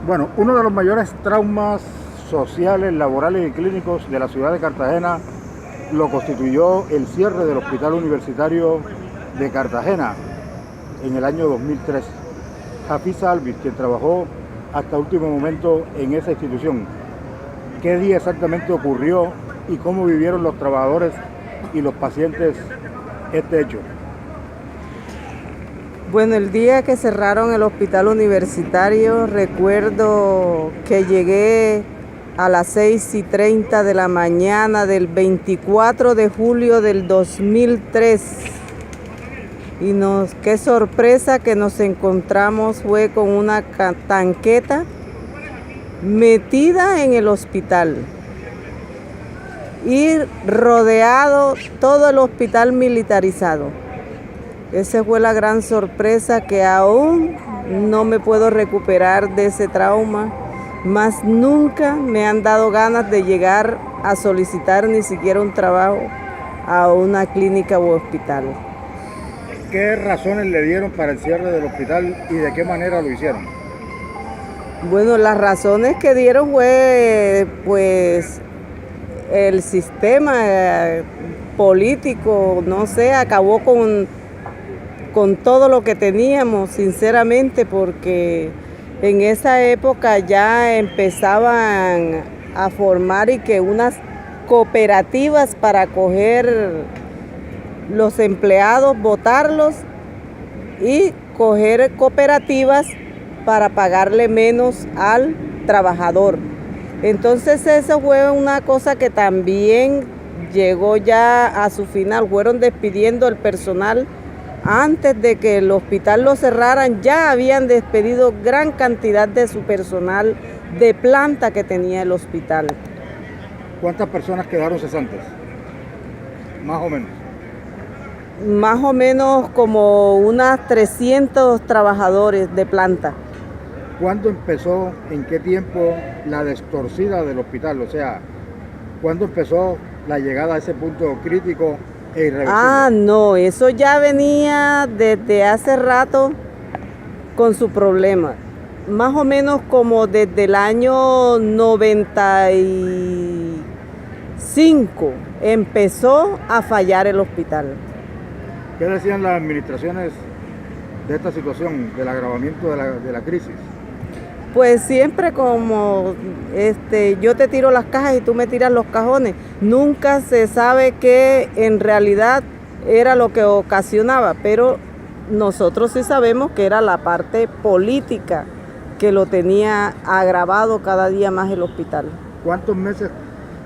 Bueno, uno de los mayores traumas sociales, laborales y clínicos de la ciudad de Cartagena lo constituyó el cierre del Hospital Universitario de Cartagena en el año 2003. Hafiz Alvis, quien trabajó hasta último momento en esa institución. ¿Qué día exactamente ocurrió y cómo vivieron los trabajadores y los pacientes este hecho? Bueno, el día que cerraron el hospital universitario, recuerdo que llegué a las 6:30 de la mañana del 24 de julio del 2003. Y qué sorpresa que nos encontramos fue con una tanqueta metida en el hospital y rodeado todo el hospital militarizado. Esa fue la gran sorpresa, que aún no me puedo recuperar de ese trauma, más nunca me han dado ganas de llegar a solicitar ni siquiera un trabajo a una clínica u hospital. ¿Qué razones le dieron para el cierre del hospital y de qué manera lo hicieron? Bueno, las razones que dieron fue, pues, el sistema político, no sé, acabó con todo lo que teníamos, sinceramente, porque en esa época ya empezaban a formar y que unas cooperativas para coger los empleados, votarlos y coger cooperativas para pagarle menos al trabajador. Entonces eso fue una cosa que también llegó ya a su final. Fueron despidiendo el personal. Antes de que el hospital lo cerraran, ya habían despedido gran cantidad de su personal de planta que tenía el hospital. ¿Cuántas personas quedaron cesantes? Más o menos. Más o menos como unas 300 trabajadores de planta. ¿Cuándo empezó, en qué tiempo, la destorcida del hospital? O sea, ¿cuándo empezó la llegada a ese punto crítico e irreversible? No, eso ya venía desde hace rato con su problema. Más o menos como desde el año 95 empezó a fallar el hospital. ¿Qué decían las administraciones de esta situación, del agravamiento de la crisis? Pues siempre como yo te tiro las cajas y tú me tiras los cajones. Nunca se sabe qué en realidad era lo que ocasionaba, pero nosotros sí sabemos que era la parte política que lo tenía agravado cada día más el hospital. ¿Cuántos meses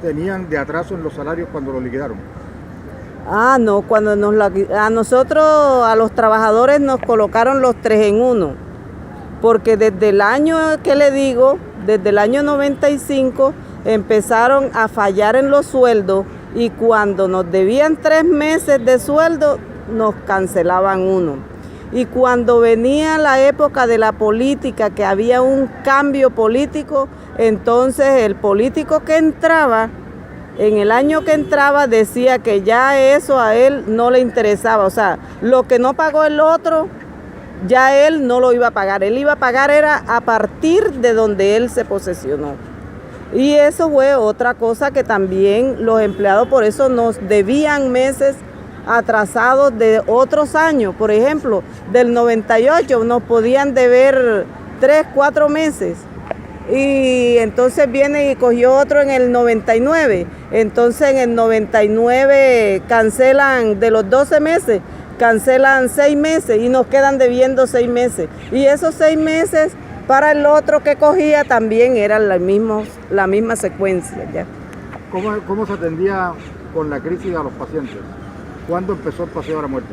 tenían de atraso en los salarios cuando lo liquidaron? No, cuando a nosotros, a los trabajadores, nos colocaron los 3 en 1. Porque desde el año, ¿qué le digo? Desde el año 95 empezaron a fallar en los sueldos y cuando nos debían 3 meses de sueldo, nos cancelaban 1. Y cuando venía la época de la política, que había un cambio político, entonces el político que entraba, en el año que entraba, decía que ya eso a él no le interesaba. O sea, lo que no pagó el otro, ya él no lo iba a pagar. Él iba a pagar era a partir de donde él se posesionó. Y eso fue otra cosa que también los empleados por eso nos debían meses atrasados de otros años. Por ejemplo, del 98 nos podían deber 3, 4 meses. Y entonces viene y cogió otro en el 99. Entonces en el 99 cancelan de los 12 meses. Cancelan 6 meses y nos quedan debiendo 6 meses. Y esos 6 meses para el otro que cogía también eran la misma secuencia ya. ¿Cómo se atendía con la crisis a los pacientes? ¿Cuándo empezó el paseo de la muerte?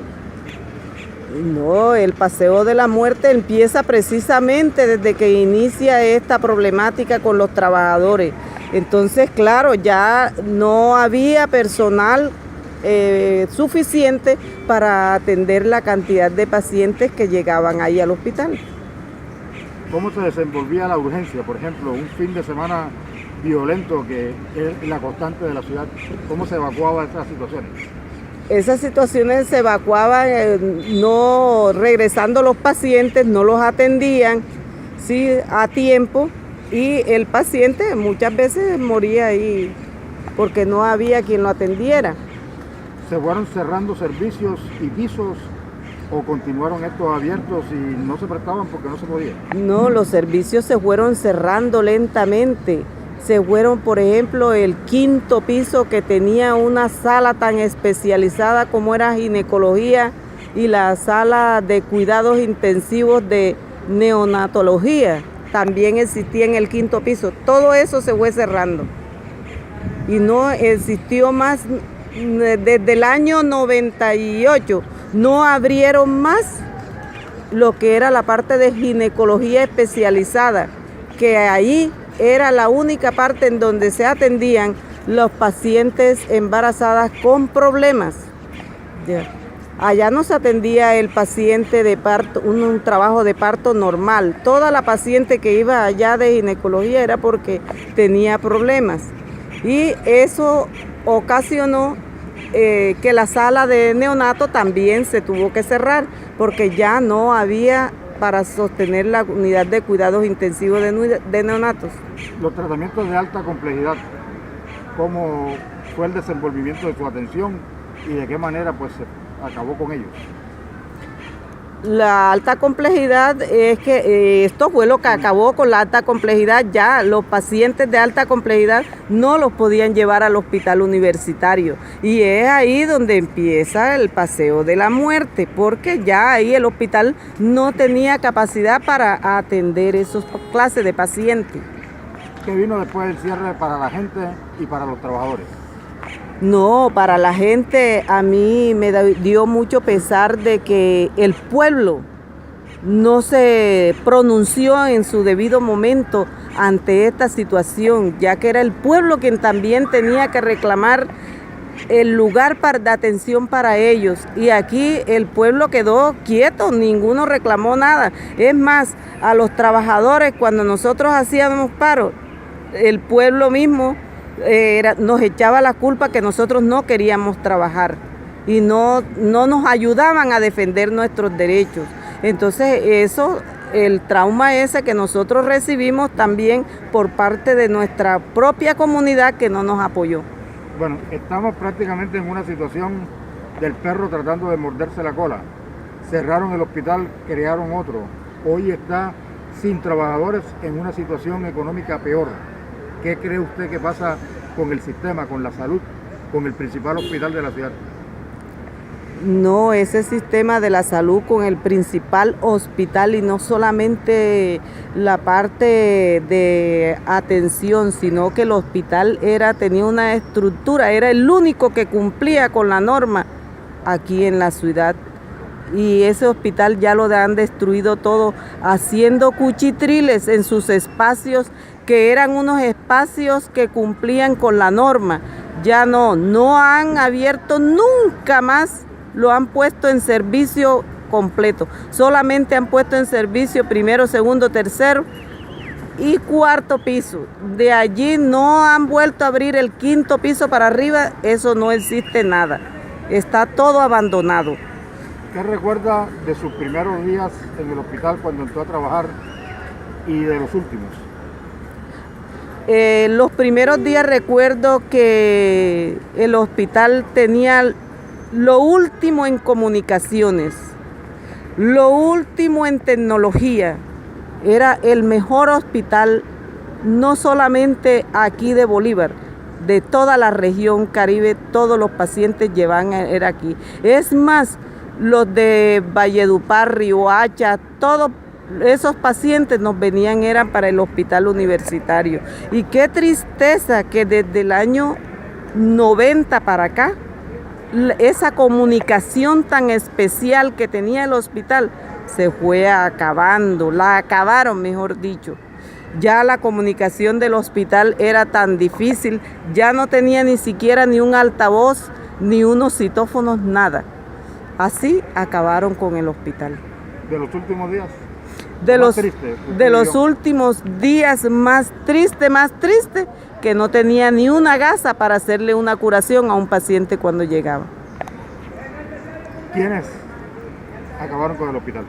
No, el paseo de la muerte empieza precisamente desde que inicia esta problemática con los trabajadores. Entonces, claro, ya no había personal suficiente para atender la cantidad de pacientes que llegaban ahí al hospital. ¿Cómo se desenvolvía la urgencia? Por ejemplo, un fin de semana violento que es la constante de la ciudad. ¿Cómo se evacuaba estas situaciones? Esas situaciones se evacuaban, no regresando los pacientes, no los atendían sí, a tiempo, y el paciente muchas veces moría ahí porque no había quien lo atendiera. ¿Se fueron cerrando servicios y pisos o continuaron estos abiertos y no se prestaban porque no se podía? No, los servicios se fueron cerrando lentamente. Se fueron, por ejemplo, el quinto piso, que tenía una sala tan especializada como era ginecología, y la sala de cuidados intensivos de neonatología también existía en el quinto piso. Todo eso se fue cerrando y no existió más. Desde el año 98 no abrieron más lo que era la parte de ginecología especializada, que ahí era la única parte en donde se atendían los pacientes embarazadas con problemas. Allá no se atendía el paciente de parto, un trabajo de parto normal. Toda la paciente que iba allá de ginecología era porque tenía problemas. Y eso ocasionó que la sala de neonato también se tuvo que cerrar, porque ya no había para sostener la unidad de cuidados intensivos de neonatos. Los tratamientos de alta complejidad, ¿cómo fue el desenvolvimiento de su atención y de qué manera pues se acabó con ellos? La alta complejidad es que esto fue lo que acabó con la alta complejidad. Ya los pacientes de alta complejidad no los podían llevar al hospital universitario, y es ahí donde empieza el paseo de la muerte, porque ya ahí el hospital no tenía capacidad para atender esos clases de pacientes. ¿Qué vino después del cierre para la gente y para los trabajadores? No, para la gente a mí me dio mucho pesar de que el pueblo no se pronunció en su debido momento ante esta situación, ya que era el pueblo quien también tenía que reclamar el lugar de atención para ellos. Y aquí el pueblo quedó quieto, ninguno reclamó nada. Es más, a los trabajadores, cuando nosotros hacíamos paro, el pueblo mismo nos echaba la culpa que nosotros no queríamos trabajar y no nos ayudaban a defender nuestros derechos. Entonces eso, el trauma ese que nosotros recibimos también por parte de nuestra propia comunidad, que no nos apoyó. Bueno, estamos prácticamente en una situación del perro tratando de morderse la cola. Cerraron el hospital, crearon otro. Hoy está sin trabajadores, en una situación económica peor. ¿Qué cree usted que pasa con el sistema, con la salud, con el principal hospital de la ciudad? No, ese sistema de la salud con el principal hospital, y no solamente la parte de atención, sino que el hospital tenía una estructura, era el único que cumplía con la norma aquí en la ciudad. Y ese hospital ya lo han destruido todo, haciendo cuchitriles en sus espacios, que eran unos espacios que cumplían con la norma. Ya no han abierto nunca más, lo han puesto en servicio completo. Solamente han puesto en servicio primero, segundo, tercero y cuarto piso. De allí no han vuelto a abrir el quinto piso para arriba, eso no existe nada. Está todo abandonado. ¿Qué recuerda de sus primeros días en el hospital cuando entró a trabajar y de los últimos? Los primeros días recuerdo que el hospital tenía lo último en comunicaciones, lo último en tecnología. Era el mejor hospital, no solamente aquí de Bolívar, de toda la región Caribe. Todos los pacientes era aquí. Es más, los de Valledupar, Riohacha, todos esos pacientes eran para el hospital universitario. Y qué tristeza que desde el año 90 para acá, esa comunicación tan especial que tenía el hospital se fue acabando, la acabaron, mejor dicho. Ya la comunicación del hospital era tan difícil, ya no tenía ni siquiera ni un altavoz, ni unos citófonos, nada. Así acabaron con el hospital. ¿De los últimos días? De los últimos días más triste, que no tenía ni una gasa para hacerle una curación a un paciente cuando llegaba. ¿Quiénes acabaron con el hospital?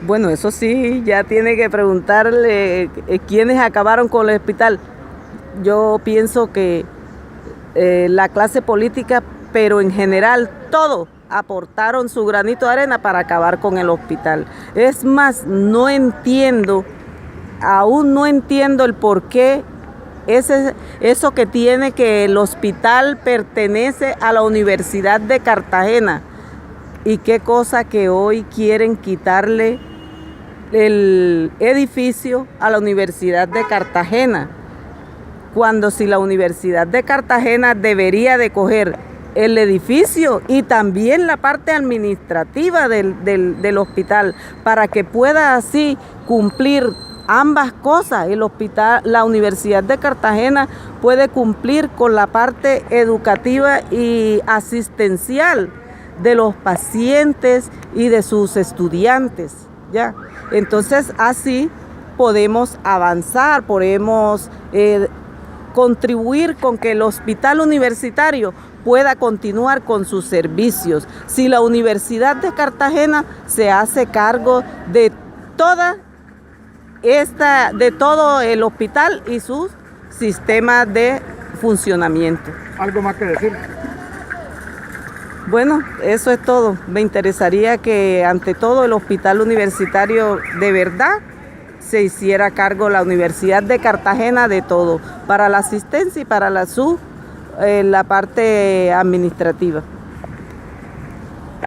Bueno, eso sí, ya tiene que preguntarle quiénes acabaron con el hospital. Yo pienso que la clase política, pero en general todos aportaron su granito de arena para acabar con el hospital. Es más, aún no entiendo el por qué eso que tiene que el hospital pertenece a la Universidad de Cartagena y qué cosa que hoy quieren quitarle el edificio a la Universidad de Cartagena, cuando si la Universidad de Cartagena debería de coger el edificio y también la parte administrativa del hospital para que pueda así cumplir ambas cosas. El hospital, la Universidad de Cartagena puede cumplir con la parte educativa y asistencial de los pacientes y de sus estudiantes, ¿ya? Entonces así podemos avanzar, podemos contribuir con que el hospital universitario pueda continuar con sus servicios. Si la Universidad de Cartagena se hace cargo de todo el hospital y sus sistemas de funcionamiento. ¿Algo más que decir? Bueno, eso es todo. Me interesaría que ante todo el hospital universitario de verdad se hiciera cargo la Universidad de Cartagena de todo, para la asistencia y para la parte administrativa.